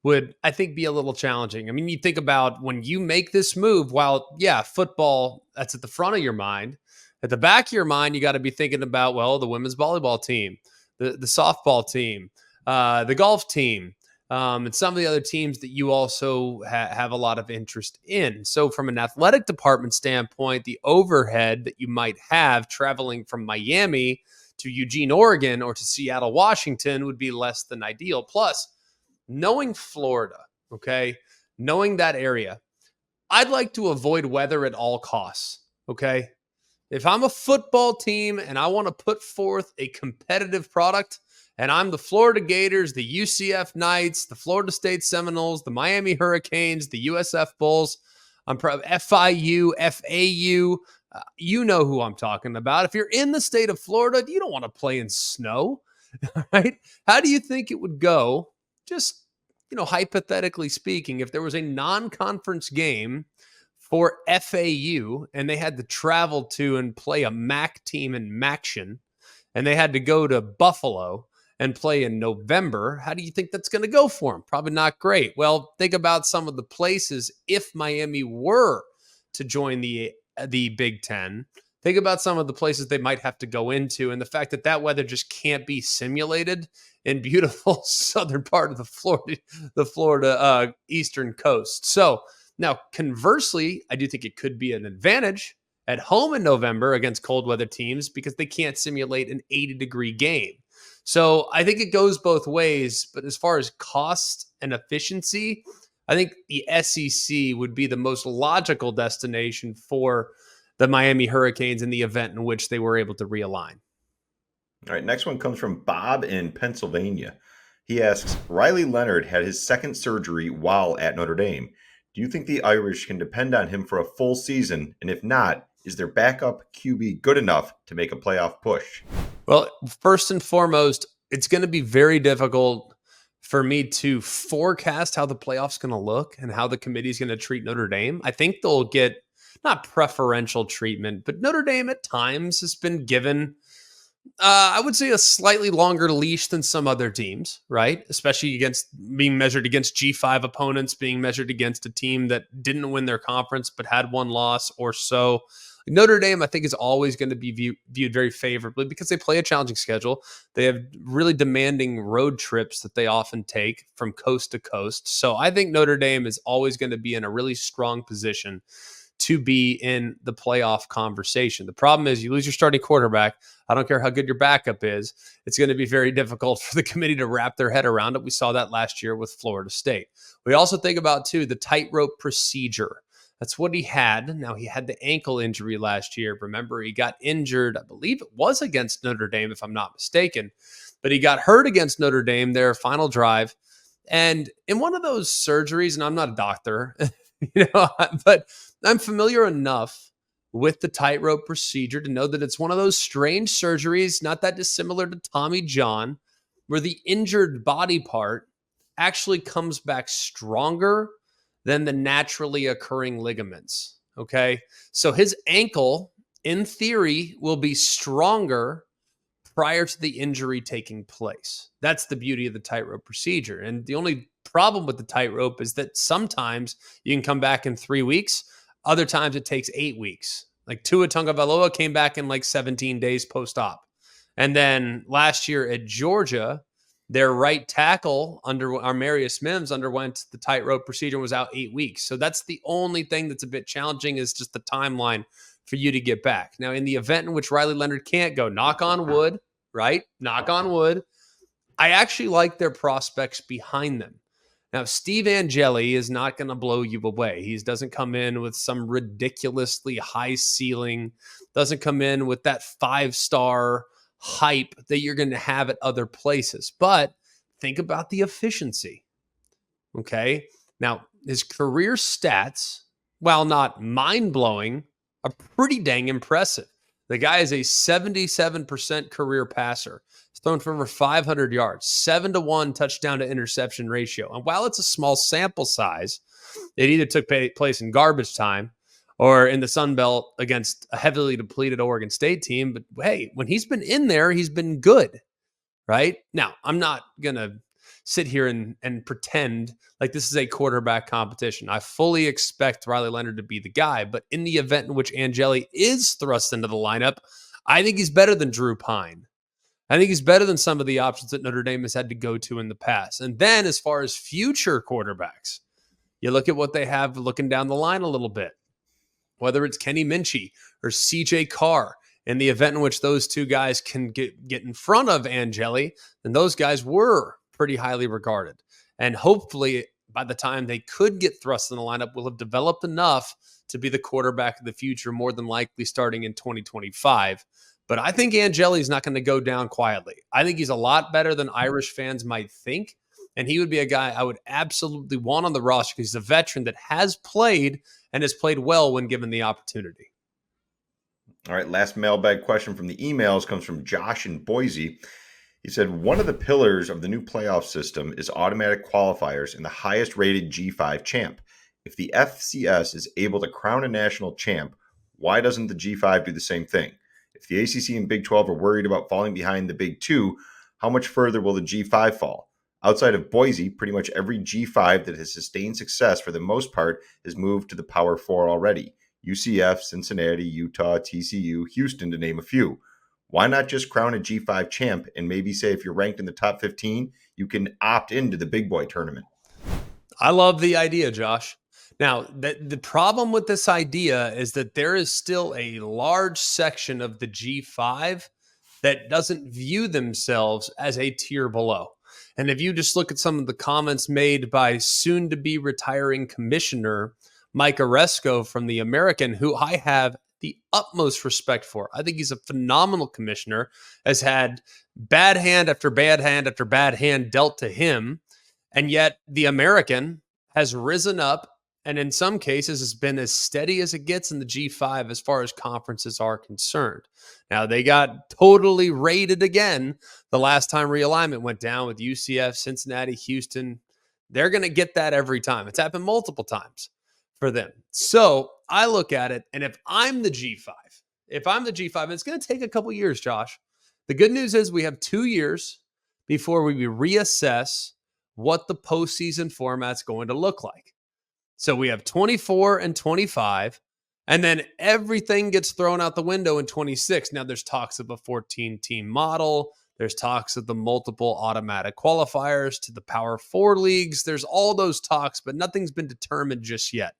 [SPEAKER 2] would, I think, be a little challenging. I mean, you think about when you make this move, while, yeah, football, that's at the front of your mind. At the back of your mind, you got to be thinking about, well, the women's volleyball team, the softball team, the golf team, and some of the other teams that you also have a lot of interest in. So from an athletic department standpoint, the overhead that you might have traveling from Miami to Eugene, Oregon, or to Seattle, Washington would be less than ideal. Plus, knowing Florida, okay, knowing that area, I'd like to avoid weather at all costs, okay? If I'm a football team and I want to put forth a competitive product, and I'm the Florida Gators, the UCF Knights, the Florida State Seminoles, the Miami Hurricanes, the USF Bulls, I'm probably FIU, FAU, you know who I'm talking about. If you're in the state of Florida, you don't want to play in snow, right? How do you think it would go, just, hypothetically speaking, if there was a non-conference game for FAU, and they had to travel to and play a MAC team in Maction, and they had to go to Buffalo and play in November? How do you think that's going to go for them? Probably not great. Well, think about some of the places if Miami were to join the Big Ten. Think about some of the places they might have to go into, and the fact that that weather just can't be simulated in beautiful southern part of the Florida eastern coast. So, now, conversely, I do think it could be an advantage at home in November against cold weather teams because they can't simulate an 80-degree game. So I think it goes both ways. But as far as cost and efficiency, I think the SEC would be the most logical destination for the Miami Hurricanes in the event in which they were able to realign.
[SPEAKER 3] All right, next one comes from Bob in Pennsylvania. He asks, Riley Leonard had his second surgery while at Notre Dame. Do you think the Irish can depend on him for a full season? And if not, is their backup QB good enough to make a playoff push?
[SPEAKER 2] Well, first and foremost, it's going to be very difficult for me to forecast how the playoff's going to look and how the committee is going to treat Notre Dame. I think they'll get not preferential treatment, but Notre Dame at times has been given I would say a slightly longer leash than some other teams, right? Especially against being measured against G5 opponents, being measured against a team that didn't win their conference but had one loss or so. Notre Dame, I think, is always going to be viewed very favorably because they play a challenging schedule. They have really demanding road trips that they often take from coast to coast. So I think Notre Dame is always going to be in a really strong position to be in the playoff conversation. The problem is you lose your starting quarterback. I don't care how good your backup is. It's going to be very difficult for the committee to wrap their head around it. We saw that last year with Florida State. We also think about, too, the tightrope procedure. That's what he had. Now, he had the ankle injury last year. Remember, he got injured, I believe it was against Notre Dame, if I'm not mistaken. But he got hurt against Notre Dame, their final drive. And in one of those surgeries, and I'm not a doctor, but I'm familiar enough with the tightrope procedure to know that it's one of those strange surgeries, not that dissimilar to Tommy John, where the injured body part actually comes back stronger than the naturally occurring ligaments. Okay. So his ankle, in theory, will be stronger prior to the injury taking place. That's the beauty of the tightrope procedure. And the only problem with the tightrope is that sometimes you can come back in 3 weeks. Other times it takes 8 weeks. Like Tua Tagovailoa came back in like 17 days post-op. And then last year at Georgia, their right tackle under Armarius Mims underwent the tightrope procedure and was out 8 weeks. So that's the only thing that's a bit challenging is just the timeline for you to get back. Now, in the event in which Riley Leonard can't go, knock on wood, right? Knock on wood. I actually like their prospects behind them. Now, Steve Angeli is not going to blow you away. He doesn't come in with some ridiculously high ceiling, doesn't come in with that 5-star hype that you're going to have at other places. But think about the efficiency. Okay? Now, his career stats, while not mind-blowing, are pretty dang impressive. The guy is a 77% career passer. He's thrown for over 500 yards, 7-to-1 touchdown to interception ratio. And while it's a small sample size, it either took place in garbage time or in the Sun Belt against a heavily depleted Oregon State team. But hey, when he's been in there, he's been good, right? Now, I'm not going to sit here and pretend like this is a quarterback competition. I fully expect Riley Leonard to be the guy, but in the event in which Angeli is thrust into the lineup, I think he's better than Drew Pine. I think he's better than some of the options that Notre Dame has had to go to in the past. And then as far as future quarterbacks, you look at what they have looking down the line a little bit, whether it's Kenny Minchie or CJ Carr. In the event in which those two guys can get in front of Angeli, then those guys were pretty highly regarded. And hopefully by the time they could get thrust in the lineup, will have developed enough to be the quarterback of the future, more than likely starting in 2025. But I think Angeli's not going to go down quietly. I think he's a lot better than Irish fans might think. And he would be a guy I would absolutely want on the roster because he's a veteran that has played and has played well when given the opportunity.
[SPEAKER 3] All right, last mailbag question from the emails comes from Josh in Boise. He said, one of the pillars of the new playoff system is automatic qualifiers and the highest rated G5 champ. If the FCS is able to crown a national champ, why doesn't the G5 do the same thing? If the ACC and Big 12 are worried about falling behind the Big 2, how much further will the G5 fall? Outside of Boise, pretty much every G5 that has sustained success for the most part has moved to the Power 4 already. UCF, Cincinnati, Utah, TCU, Houston, to name a few. Why not just crown a G5 champ and maybe say if you're ranked in the top 15, you can opt into the big boy tournament?
[SPEAKER 2] I love the idea, Josh. Now, the problem with this idea is that there is still a large section of the G5 that doesn't view themselves as a tier below. And if you just look at some of the comments made by soon-to-be retiring commissioner Mike Oresco from the American, who I have the utmost respect for. I think he's a phenomenal commissioner, has had bad hand after bad hand after bad hand dealt to him. And yet the American has risen up and in some cases has been as steady as it gets in the G5 as far as conferences are concerned. Now, they got totally raided again the last time realignment went down with UCF, Cincinnati, Houston. They're going to get that every time. It's happened multiple times for them. So I look at it, and if I'm the G5, and it's going to take a couple years, Josh. The good news is we have 2 years before we reassess what the postseason format's going to look like. So we have 24 and 25, and then everything gets thrown out the window in 26. Now there's talks of a 14-team model. There's talks of the multiple automatic qualifiers to the Power 4 leagues. There's all those talks, but nothing's been determined just yet.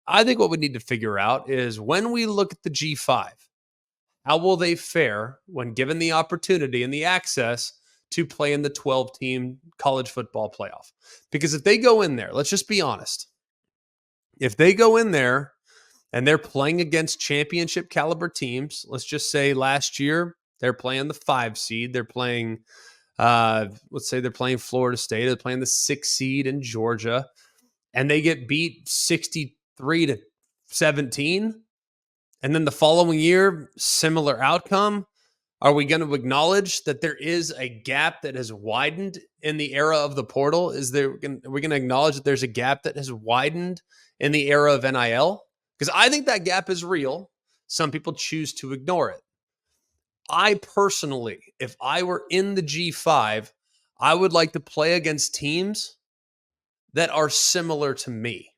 [SPEAKER 2] I think what we need to figure out is when we look at the G5, how will they fare when given the opportunity and the access to play in the 12-team college football playoff? Because if they go in there, let's just be honest. If they go in there and they're playing against championship caliber teams, let's just say last year they're playing the 5 seed, they're playing, let's say they're playing Florida State, they're playing the 6 seed in Georgia, and they get beat 63-17, and then the following year, similar outcome. Are we going to acknowledge that there is a gap that has widened in the era of the portal? Are we going to acknowledge that there's a gap that has widened in the era of NIL? Because I think that gap is real. Some people choose to ignore it. I personally, if I were in the G5, I would like to play against teams that are similar to me.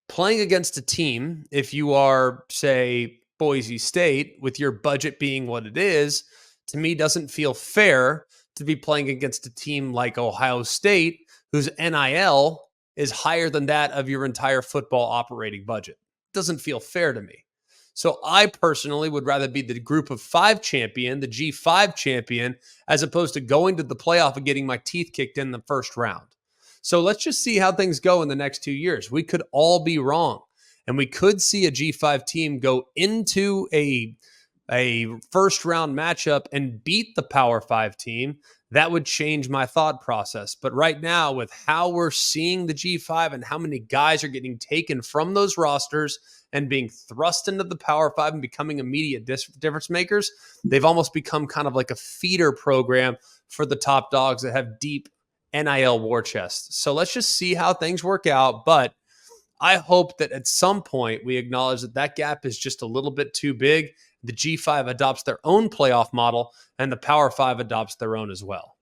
[SPEAKER 2] Playing against a team, if you are, say, Boise State, with your budget being what it is, to me doesn't feel fair to be playing against a team like Ohio State, whose NIL is higher than that of your entire football operating budget. It doesn't feel fair to me. So I personally would rather be the group of 5 champion, the G5 champion, as opposed to going to the playoff and getting my teeth kicked in the first round. So let's just see how things go in the next 2 years. We could all be wrong. And we could see a G5 team go into a first round matchup and beat the Power 5 team. That would change my thought process. But right now, with how we're seeing the G5 and how many guys are getting taken from those rosters and being thrust into the Power 5 and becoming immediate difference makers, they've almost become kind of like a feeder program for the top dogs that have deep NIL war chests. So let's just see how things work out. But I hope that at some point we acknowledge that that gap is just a little bit too big. The G5 adopts their own playoff model and the Power 5 adopts their own as well.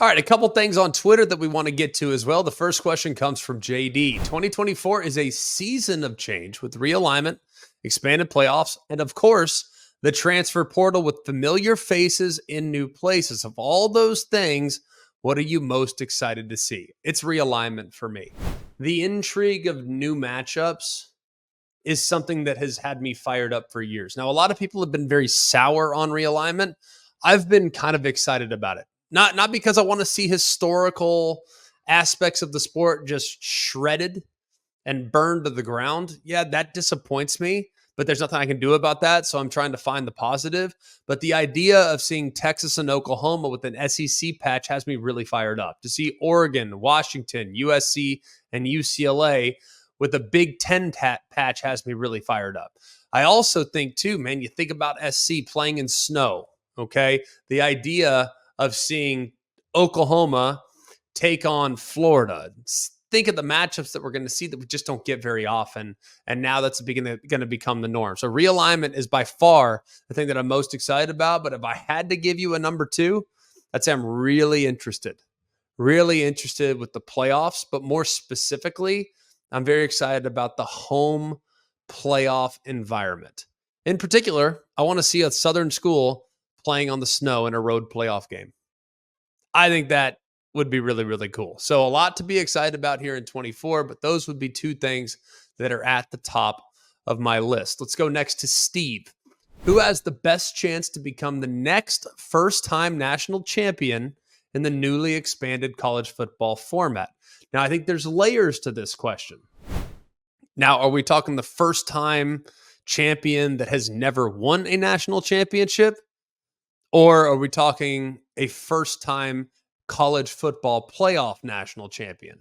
[SPEAKER 2] All right, a couple things on Twitter that we want to get to as well. The first question comes from JD. 2024 is a season of change with realignment, expanded playoffs, and of course, the transfer portal with familiar faces in new places. Of all those things, what are you most excited to see? It's realignment for me. The intrigue of new matchups is something that has had me fired up for years. Now, a lot of people have been very sour on realignment. I've been kind of excited about it. Not because I want to see historical aspects of the sport just shredded and burned to the ground. Yeah, that disappoints me, but there's nothing I can do about that. So I'm trying to find the positive. But the idea of seeing Texas and Oklahoma with an SEC patch has me really fired up. To see Oregon, Washington, USC, and UCLA with a Big Ten patch has me really fired up. I also think too, man, you think about SC playing in snow, okay? The idea of seeing Oklahoma take on Florida. Think of the matchups that we're going to see that we just don't get very often. And now that's going to become the norm. So realignment is by far the thing that I'm most excited about. But if I had to give you a number 2, I'd say I'm really interested with the playoffs. But more specifically, I'm very excited about the home playoff environment. In particular, I want to see a Southern school playing on the snow in a road playoff game. I think that would be really, really cool. So a lot to be excited about here in 24, but those would be 2 things that are at the top of my list. Let's go next to Steve. Who has the best chance to become the next first-time national champion in the newly expanded college football format? Now, I think there's layers to this question. Now, are we talking the first-time champion that has never won a national championship? Or are we talking a first-time college football playoff national champion?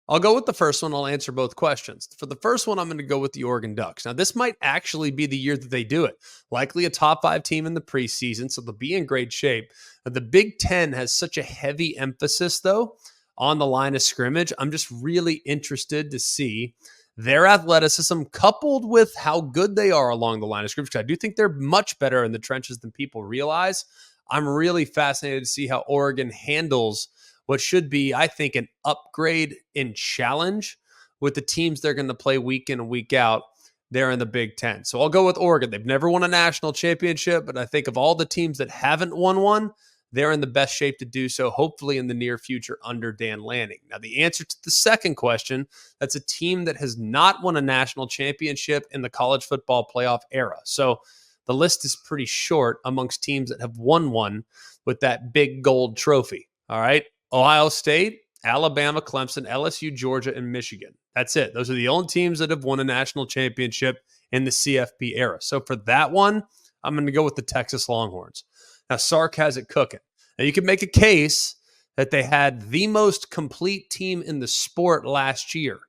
[SPEAKER 2] I'll go with the first one. I'll answer both questions. For the first one, I'm going to go with the Oregon Ducks. Now, this might actually be the year that they do it. Likely a top 5 team in the preseason, so they'll be in great shape. The Big Ten has such a heavy emphasis, though, on the line of scrimmage. I'm just really interested to see their athleticism coupled with how good they are along the line of scrimmage. I do think they're much better in the trenches than people realize. I'm really fascinated to see how Oregon handles what should be, I think, an upgrade in challenge with the teams they're going to play week in and week out there in the Big Ten. So I'll go with Oregon. They've never won a national championship, but I think of all the teams that haven't won one, they're in the best shape to do so, hopefully in the near future under Dan Lanning. Now, the answer to the second question, that's a team that has not won a national championship in the college football playoff era. So the list is pretty short amongst teams that have won one with that big gold trophy. All right. Ohio State, Alabama, Clemson, LSU, Georgia, and Michigan. That's it. Those are the only teams that have won a national championship in the CFB era. So for that one, I'm going to go with the Texas Longhorns. Now, Sark has it cooking. Now, you can make a case that they had the most complete team in the sport last year.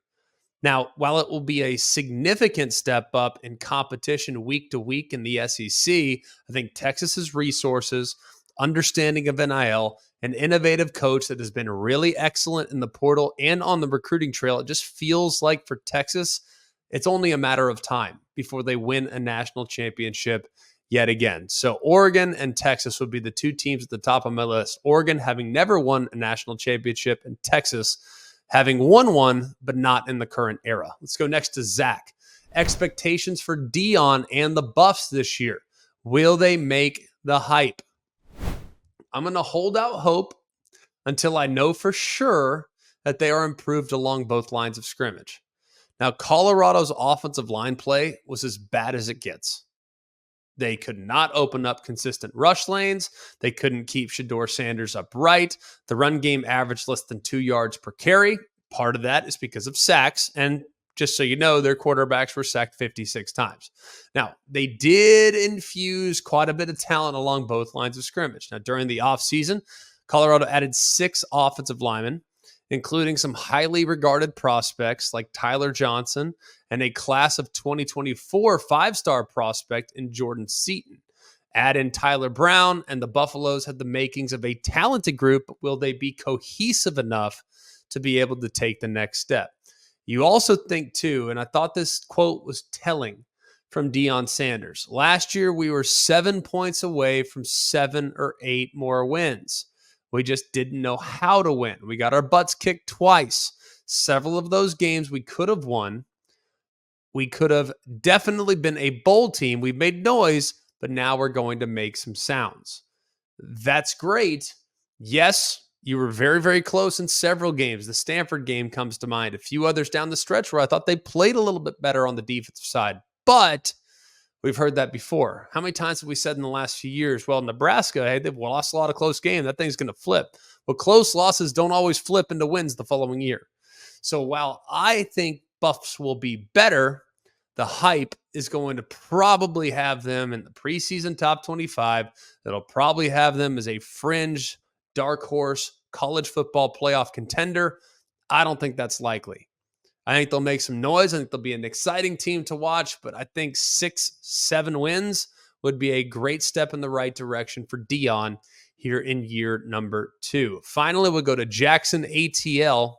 [SPEAKER 2] Now, while it will be a significant step up in competition week to week in the SEC, I think Texas's resources, understanding of NIL, an innovative coach that has been really excellent in the portal and on the recruiting trail, it just feels like for Texas, it's only a matter of time before they win a national championship yet again. So Oregon and Texas would be the two teams at the top of my list. Oregon having never won a national championship, and Texas having won one, but not in the current era. Let's go next to Zach. Expectations for Deion and the Buffs this year. Will they make the hype? I'm going to hold out hope until I know for sure that they are improved along both lines of scrimmage. Now, Colorado's offensive line play was as bad as it gets. They could not open up consistent rush lanes. They couldn't keep Shedeur Sanders upright. The run game averaged less than 2 yards per carry. Part of that is because of sacks. And just so you know, their quarterbacks were sacked 56 times. Now, they did infuse quite a bit of talent along both lines of scrimmage. Now, during the offseason, Colorado added 6 offensive linemen, including some highly regarded prospects like Tyler Johnson and a class of 2024 5-star prospect in Jordan Seaton. Add in Tyler Brown, and the Buffaloes had the makings of a talented group, but will they be cohesive enough to be able to take the next step? You also think, too, and I thought this quote was telling from Deion Sanders. Last year, we were 7 points away from 7 or 8 more wins. We just didn't know how to win. We got our butts kicked twice. Several of those games we could have won. We could have definitely been a bowl team. We've made noise, but now we're going to make some sounds. That's great. Yes, you were very, very close in several games. The Stanford game comes to mind. A few others down the stretch where I thought they played a little bit better on the defensive side. But we've heard that before. How many times have we said in the last few years, well, Nebraska, hey, they've lost a lot of close games. That thing's going to flip. Well, close losses don't always flip into wins the following year. So while I think Buffs will be better, the hype is going to probably have them in the preseason top 25. It'll probably have them as a fringe, dark horse, college football playoff contender. I don't think that's likely. I think they'll make some noise. I think they'll be an exciting team to watch, but I think 6-7 wins would be a great step in the right direction for Deion here in year number 2. Finally, we'll go to Jackson ATL.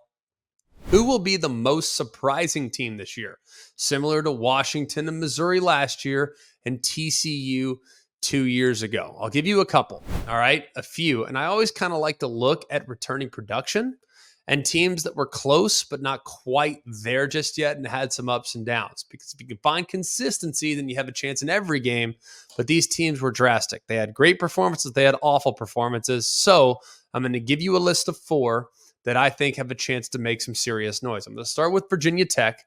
[SPEAKER 2] Who will be the most surprising team this year? Similar to Washington and Missouri last year and TCU 2 years ago. I'll give you a couple, all right? A few. And I always kind of like to look at returning production and teams that were close but not quite there just yet and had some ups and downs. Because if you can find consistency, then you have a chance in every game. But these teams were drastic. They had great performances. They had awful performances. So I'm going to give you a list of 4 that I think have a chance to make some serious noise. I'm going to start with Virginia Tech.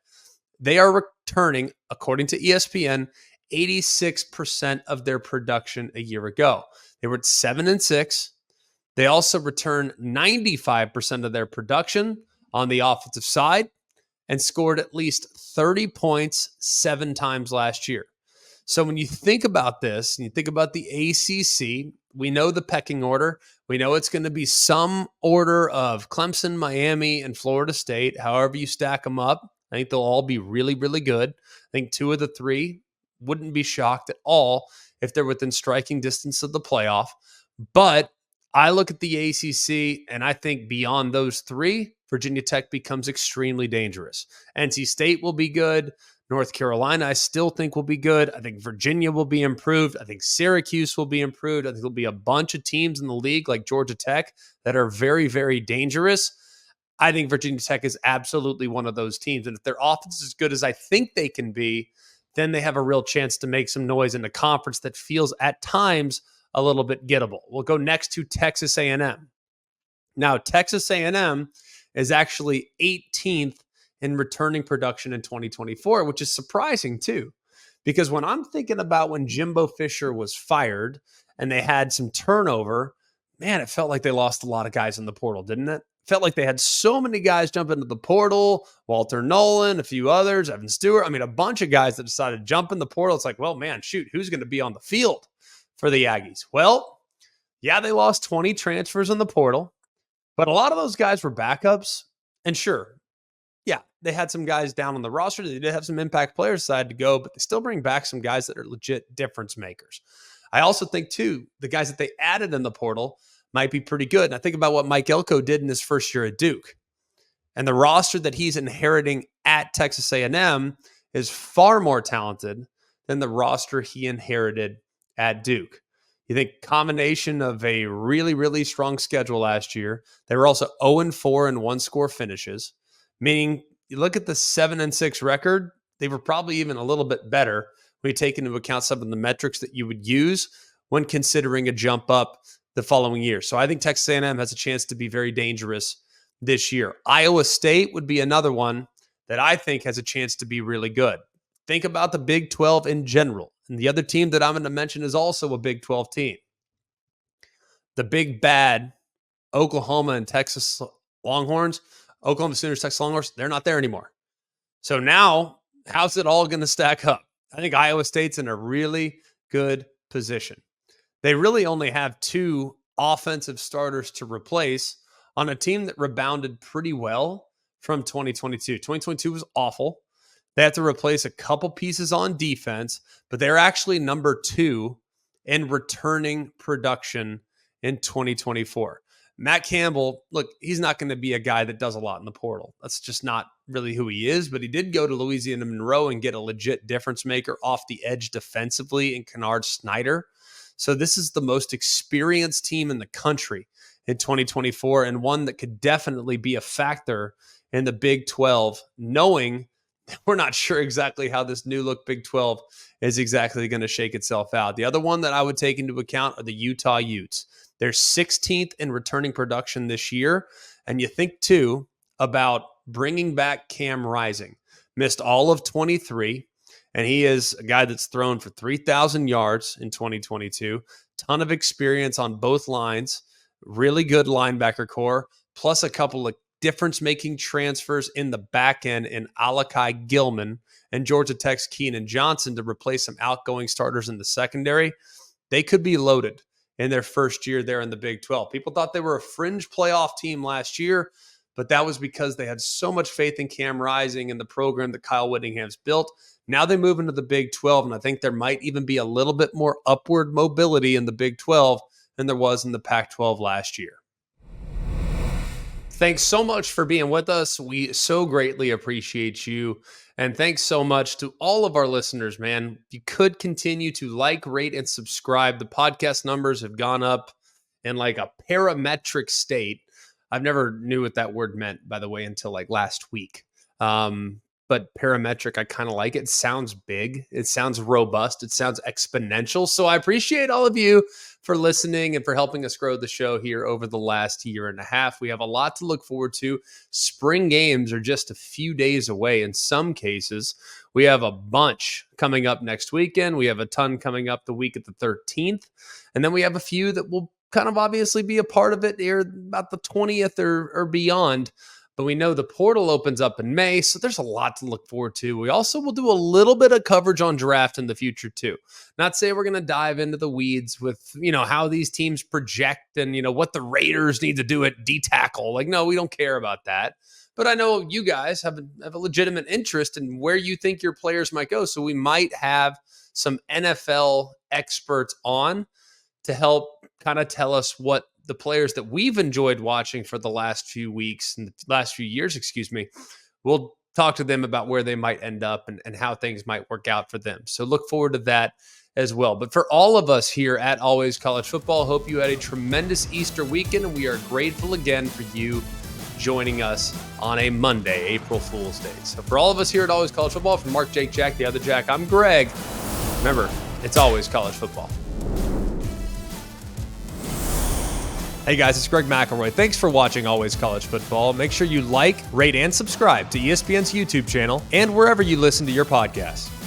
[SPEAKER 2] They are returning, according to ESPN, 86% of their production a year ago. They were at 7-6. They also returned 95% of their production on the offensive side and scored at least 30 points 7 times last year. So when you think about this, and you think about the ACC, we know the pecking order. We know it's going to be some order of Clemson, Miami, and Florida State. However you stack them up, I think they'll all be really, really good. I think 2 of the 3 wouldn't be shocked at all if they're within striking distance of the playoff. But I look at the ACC, and I think beyond those 3, Virginia Tech becomes extremely dangerous. NC State will be good. North Carolina, I still think will be good. I think Virginia will be improved. I think Syracuse will be improved. I think there'll be a bunch of teams in the league like Georgia Tech that are very, very dangerous. I think Virginia Tech is absolutely one of those teams. And if their offense is as good as I think they can be, then they have a real chance to make some noise in a conference that feels at times a little bit gettable. We'll go next to Texas A&M. Now, Texas A&M is actually 18th in returning production in 2024, which is surprising too, because when I'm thinking about when Jimbo Fisher was fired and they had some turnover, man, it felt like they lost a lot of guys in the portal, didn't it? Felt like they had so many guys jump into the portal, Walter Nolan, a few others, Evan Stewart. I mean, a bunch of guys that decided to jump in the portal. It's like, well, man, shoot, who's going to be on the field for the Aggies? Well, yeah, they lost 20 transfers in the portal, but a lot of those guys were backups. And sure, yeah, they had some guys down on the roster. They did have some impact players decided to go, but they still bring back some guys that are legit difference makers. I also think, too, the guys that they added in the portal might be pretty good. And I think about what Mike Elko did in his first year at Duke. And the roster that he's inheriting at Texas A&M is far more talented than the roster he inherited at Duke. You think combination of a really, really strong schedule last year. They were also 0-4 in one-score finishes, meaning you look at the 7-6 record, they were probably even a little bit better when you take into account some of the metrics that you would use when considering a jump up the following year. So I think Texas A&M has a chance to be very dangerous this year. Iowa State would be another one that I think has a chance to be really good. Think about the Big 12 in general. And the other team that I'm going to mention is also a Big 12 team. The big bad Oklahoma and Texas Longhorns, Oklahoma Sooners, Texas Longhorns, they're not there anymore. So now, how's it all going to stack up? I think Iowa State's in a really good position. They really only have 2 offensive starters to replace on a team that rebounded pretty well from 2022. 2022 was awful. They had to replace a couple pieces on defense, but they're actually number 2 in returning production in 2024. Matt Campbell, look, he's not going to be a guy that does a lot in the portal. That's just not really who he is, but he did go to Louisiana Monroe and get a legit difference maker off the edge defensively in Kennard Snyder. So this is the most experienced team in the country in 2024 and one that could definitely be a factor in the Big 12, knowing we're not sure exactly how this new look Big 12 is exactly going to shake itself out. The other one that I would take into account are the Utah Utes. They're 16th in returning production this year. And you think, too, about bringing back Cam Rising. Missed all of 23. And he is a guy that's thrown for 3,000 yards in 2022. Ton of experience on both lines. Really good linebacker core. Plus a couple of difference-making transfers in the back end in Alakai Gilman and Georgia Tech's Keenan Johnson to replace some outgoing starters in the secondary. They could be loaded in their first year there in the Big 12. People thought they were a fringe playoff team last year, but that was because they had so much faith in Cam Rising and the program that Kyle Whittingham's built. Now they move into the Big 12, and I think there might even be a little bit more upward mobility in the Big 12 than there was in the Pac-12 last year. Thanks so much for being with us. We so greatly appreciate you. And thanks so much to all of our listeners, man. You could continue to like, rate, and subscribe. The podcast numbers have gone up in like a parametric state. I've never knew what that word meant, by the way, until like last week. But parametric, I kind of like it. It sounds big. It sounds robust. It sounds exponential. So I appreciate all of you for listening and for helping us grow the show here over the last year and a half. We have a lot to look forward to. Spring games are just a few days away in some cases. We have a bunch coming up next weekend. We have a ton coming up the week of the 13th. And then we have a few that will kind of obviously be a part of it here about the 20th or beyond. But we know the portal opens up in May, so there's a lot to look forward to. We also will do a little bit of coverage on draft in the future too. Not say we're going to dive into the weeds with, how these teams project and, what the Raiders need to do at D-tackle. Like, no, we don't care about that. But I know you guys have a legitimate interest in where you think your players might go. So we might have some NFL experts on to help kind of tell us what the players that we've enjoyed watching for the last few weeks and the last few years, we'll talk to them about where they might end up and how things might work out for them. So look forward to that as well. But for all of us here at Always College Football, hope you had a tremendous Easter weekend, and we are grateful again for you joining us on a Monday, April Fool's Day. So for all of us here at Always College Football, from Mark, Jake, Jack, the other Jack, I'm Greg. Remember, it's always college football. Hey guys, it's Greg McElroy. Thanks for watching Always College Football. Make sure you like, rate, and subscribe to ESPN's YouTube channel and wherever you listen to your podcasts.